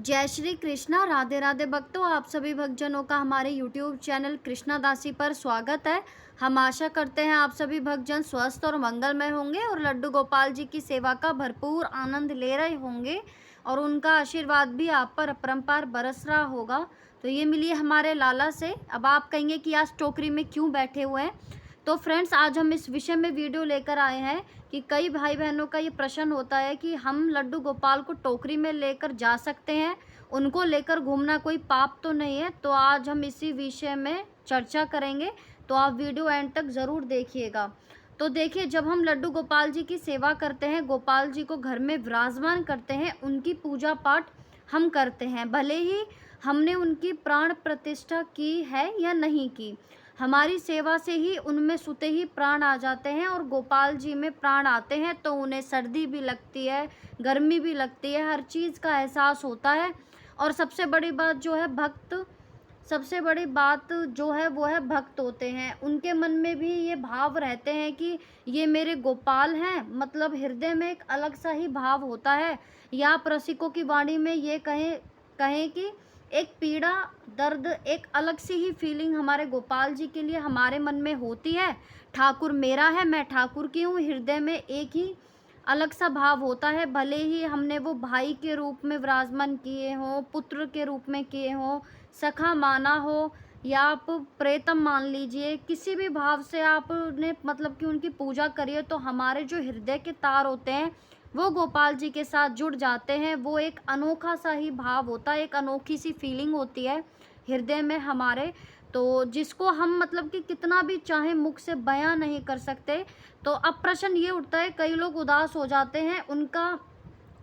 जय श्री कृष्णा। राधे राधे भक्तों, आप सभी भक्तजनों का हमारे YouTube चैनल कृष्णा दासी पर स्वागत है। हम आशा करते हैं आप सभी भक्तजन स्वस्थ और मंगलमय होंगे और लड्डू गोपाल जी की सेवा का भरपूर आनंद ले रहे होंगे और उनका आशीर्वाद भी आप पर अपरंपार बरस रहा होगा। तो ये मिलिए हमारे लाला से। अब आप कहेंगे कि आज टोकरी में क्यों बैठे हुए हैं, तो फ्रेंड्स आज हम इस विषय में वीडियो लेकर आए हैं कि कई भाई बहनों का ये प्रश्न होता है कि हम लड्डू गोपाल को टोकरी में लेकर जा सकते हैं, उनको लेकर घूमना कोई पाप तो नहीं है। तो आज हम इसी विषय में चर्चा करेंगे, तो आप वीडियो एंड तक ज़रूर देखिएगा। तो देखिए, जब हम लड्डू गोपाल जी की सेवा करते हैं, गोपाल जी को घर में विराजमान करते हैं, उनकी पूजा पाठ हम करते हैं, भले ही हमने उनकी प्राण प्रतिष्ठा की है या नहीं की, हमारी सेवा से ही उनमें सुते ही प्राण आ जाते हैं और गोपाल जी में प्राण आते हैं तो उन्हें सर्दी भी लगती है, गर्मी भी लगती है, हर चीज़ का एहसास होता है। और सबसे बड़ी बात जो है सबसे बड़ी बात जो है वो है भक्त होते हैं, उनके मन में भी ये भाव रहते हैं कि ये मेरे गोपाल हैं, मतलब हृदय में एक अलग सा ही भाव होता है। या आप रसिकों की वाणी में ये कहें कहें कि एक पीड़ा, दर्द, एक अलग सी ही फीलिंग हमारे गोपाल जी के लिए हमारे मन में होती है। ठाकुर मेरा है, मैं ठाकुर की हूँ, हृदय में एक ही अलग सा भाव होता है। भले ही हमने वो भाई के रूप में विराजमान किए हों, पुत्र के रूप में किए हों, सखा माना हो या आप प्रेतम मान लीजिए, किसी भी भाव से आपने मतलब कि उनकी पूजा करिए, तो हमारे जो हृदय के तार होते हैं वो गोपाल जी के साथ जुड़ जाते हैं। वो एक अनोखा सा ही भाव होता है, एक अनोखी सी फीलिंग होती है हृदय में हमारे, तो जिसको हम मतलब कि कितना भी चाहे मुख से बयां नहीं कर सकते। तो अब प्रश्न ये उठता है, कई लोग उदास हो जाते हैं, उनका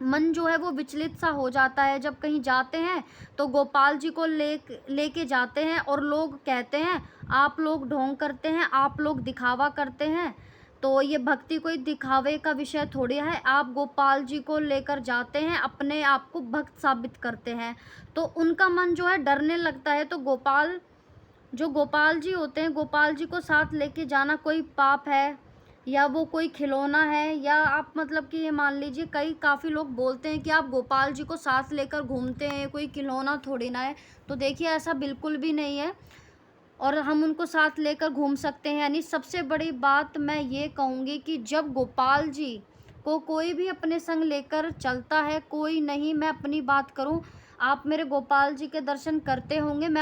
मन जो है वो विचलित सा हो जाता है जब कहीं जाते हैं तो गोपाल जी को लेके जाते हैं और लोग कहते हैं आप लोग ढोंग करते हैं, आप लोग दिखावा करते हैं। तो ये भक्ति कोई दिखावे का विषय थोड़ी है, आप गोपाल जी को लेकर जाते हैं, अपने आप को भक्त साबित करते हैं, तो उनका मन जो है डरने लगता है। तो गोपाल जी होते हैं, गोपाल जी को साथ लेके जाना कोई पाप है या वो कोई खिलौना है, या आप मतलब कि ये मान लीजिए, काफ़ी लोग बोलते हैं कि आप गोपाल जी को साथ लेकर घूमते हैं, कोई खिलौना थोड़ी ना है। तो देखिए ऐसा बिल्कुल भी नहीं है और हम उनको साथ लेकर घूम सकते हैं। यानी सबसे बड़ी बात मैं ये कहूँगी कि जब गोपाल जी को कोई भी अपने संग लेकर चलता है, कोई नहीं, मैं अपनी बात करूं, आप मेरे गोपाल जी के दर्शन करते होंगे, मैं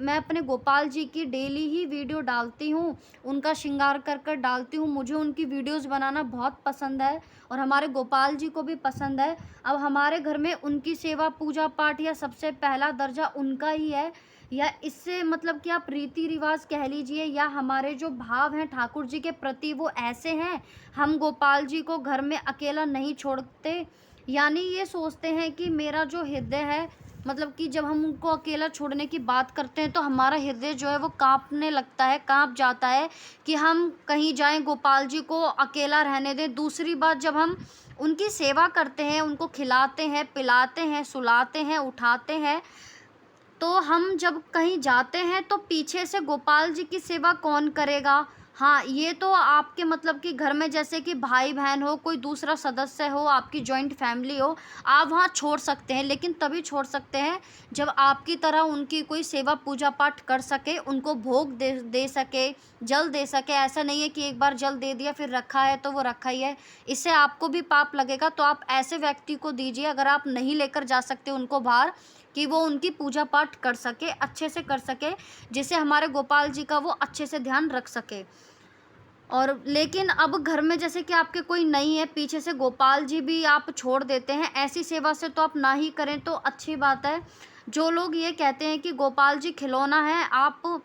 अपने गोपाल जी की डेली ही वीडियो डालती हूं, उनका श्रृंगार कर कर डालती हूं। मुझे उनकी वीडियोस बनाना बहुत पसंद है और हमारे गोपाल जी को भी पसंद है। अब हमारे घर में उनकी सेवा पूजा पाठ या सबसे पहला दर्जा उनका ही है, या इससे मतलब कि आप रीति रिवाज कह लीजिए, या हमारे जो भाव हैं ठाकुर जी के प्रति वो ऐसे हैं, हम गोपाल जी को घर में अकेला नहीं छोड़ते। यानी ये सोचते हैं कि मेरा जो हृदय है, मतलब कि जब हम उनको अकेला छोड़ने की बात करते हैं तो हमारा हृदय जो है वो कांपने लगता है, कांप जाता है कि हम कहीं जाएं, गोपाल जी को अकेला रहने दें। दूसरी बात, जब हम उनकी सेवा करते हैं, उनको खिलाते हैं, पिलाते हैं, सुलाते हैं, उठाते हैं, तो हम जब कहीं जाते हैं तो पीछे से गोपाल जी की सेवा कौन करेगा। हाँ, ये तो आपके मतलब कि घर में जैसे कि भाई बहन हो, कोई दूसरा सदस्य हो, आपकी जॉइंट फैमिली हो, आप वहाँ छोड़ सकते हैं, लेकिन तभी छोड़ सकते हैं जब आपकी तरह उनकी कोई सेवा पूजा पाठ कर सके, उनको भोग दे सके, जल दे सके। ऐसा नहीं है कि एक बार जल दे दिया फिर रखा है तो वो रखा ही है, इससे आपको भी पाप लगेगा। तो आप ऐसे व्यक्ति को दीजिए, अगर आप नहीं लेकर जा सकते उनको बाहर, कि वो उनकी पूजा पाठ कर सके, अच्छे से कर सके, जिससे हमारे गोपाल जी का वो अच्छे से ध्यान रख सके। और लेकिन अब घर में जैसे कि आपके कोई नहीं है, पीछे से गोपाल जी भी आप छोड़ देते हैं, ऐसी सेवा से तो आप ना ही करें तो अच्छी बात है। जो लोग ये कहते हैं कि गोपाल जी खिलौना है, आप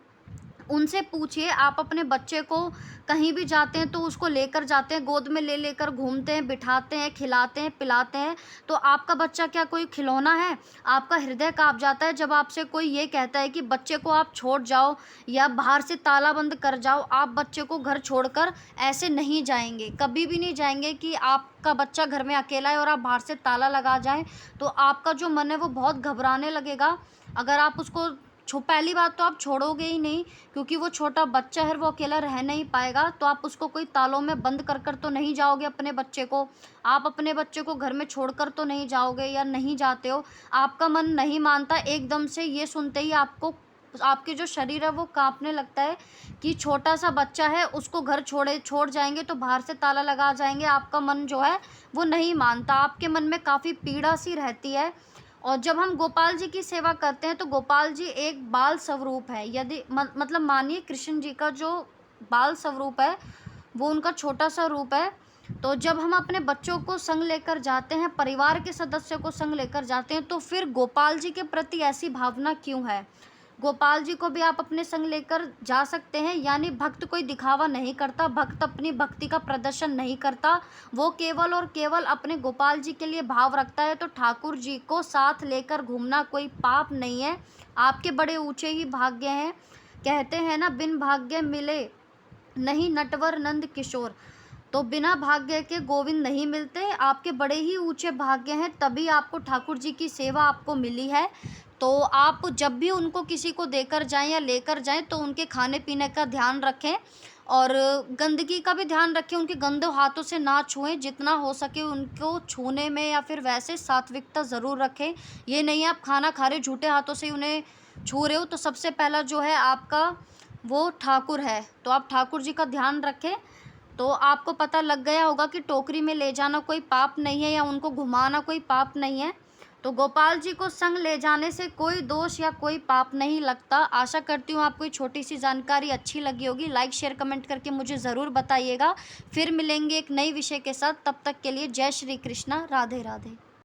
उनसे पूछिए, आप अपने बच्चे को कहीं भी जाते हैं तो उसको लेकर जाते हैं, गोद में ले लेकर घूमते हैं, बिठाते हैं, खिलाते हैं, पिलाते हैं, तो आपका बच्चा क्या कोई खिलौना है। आपका हृदय काँप जाता है जब आपसे कोई ये कहता है कि बच्चे को आप छोड़ जाओ या बाहर से ताला बंद कर जाओ। आप बच्चे को घर छोड़कर ऐसे नहीं जाएंगे, कभी भी नहीं जाएंगे कि आपका बच्चा घर में अकेला है और आप बाहर से ताला लगा जाएं, तो आपका जो मन है वो बहुत घबराने लगेगा। अगर आप उसको पहली बात तो आप छोड़ोगे ही नहीं, क्योंकि वो छोटा बच्चा है, वो अकेला रह नहीं पाएगा, तो आप उसको कोई तालों में बंद कर तो नहीं जाओगे अपने बच्चे को। आप अपने बच्चे को घर में छोड़कर तो नहीं जाओगे या नहीं जाते हो। आपका मन नहीं मानता, एकदम से ये सुनते ही आपके जो शरीर है वो काँपने लगता है कि छोटा-सा बच्चा है, उसको घर छोड़ जाएँगे तो बाहर से ताला लगा जाएँगे। आपका मन जो है वो नहीं मानता, आपके मन में काफ़ी पीड़ा-सी रहती है। और जब हम गोपाल जी की सेवा करते हैं तो गोपाल जी एक बाल स्वरूप है। यदि मतलब मानिए कृष्ण जी का जो बाल स्वरूप है वो उनका छोटा-सा रूप है। तो जब हम अपने बच्चों को संग लेकर जाते हैं, परिवार के सदस्यों को संग लेकर जाते हैं, तो फिर गोपाल जी के प्रति ऐसी भावना क्यों है? गोपाल जी को भी आप अपने संग लेकर जा सकते हैं। यानी भक्त कोई दिखावा नहीं करता, भक्त अपनी भक्ति का प्रदर्शन नहीं करता, वो केवल और केवल अपने गोपाल जी के लिए भाव रखता है। तो ठाकुर जी को साथ लेकर घूमना कोई पाप नहीं है, आपके बड़े ऊंचे ही भाग्य हैं। कहते हैं ना, बिन भाग्य मिले नहीं नटवर नंद किशोर, तो बिना भाग्य के गोविंद नहीं मिलते। आपके बड़े ही ऊंचे भाग्य हैं, तभी आपको ठाकुर जी की सेवा आपको मिली है। तो आप जब भी उनको किसी को देकर जाएं या लेकर जाएं तो उनके खाने पीने का ध्यान रखें और गंदगी का भी ध्यान रखें। उनके गंदे हाथों से ना छुएं, जितना हो सके उनको छूने में या फिर वैसे सात्विकता ज़रूर रखें। ये नहीं आप खाना खा रहे झूठे हाथों से उन्हें छू रहे हो, तो सबसे पहला जो है आपका वो ठाकुर है, तो आप ठाकुर जी का ध्यान रखें। तो आपको पता लग गया होगा कि टोकरी में ले जाना कोई पाप नहीं है या उनको घुमाना कोई पाप नहीं है। तो गोपाल जी को संग ले जाने से कोई दोष या कोई पाप नहीं लगता। आशा करती हूँ आपको ये छोटी सी जानकारी अच्छी लगी होगी। लाइक शेयर कमेंट करके मुझे ज़रूर बताइएगा। फिर मिलेंगे एक नई विषय के साथ, तब तक के लिए जय श्री कृष्णा, राधे राधे।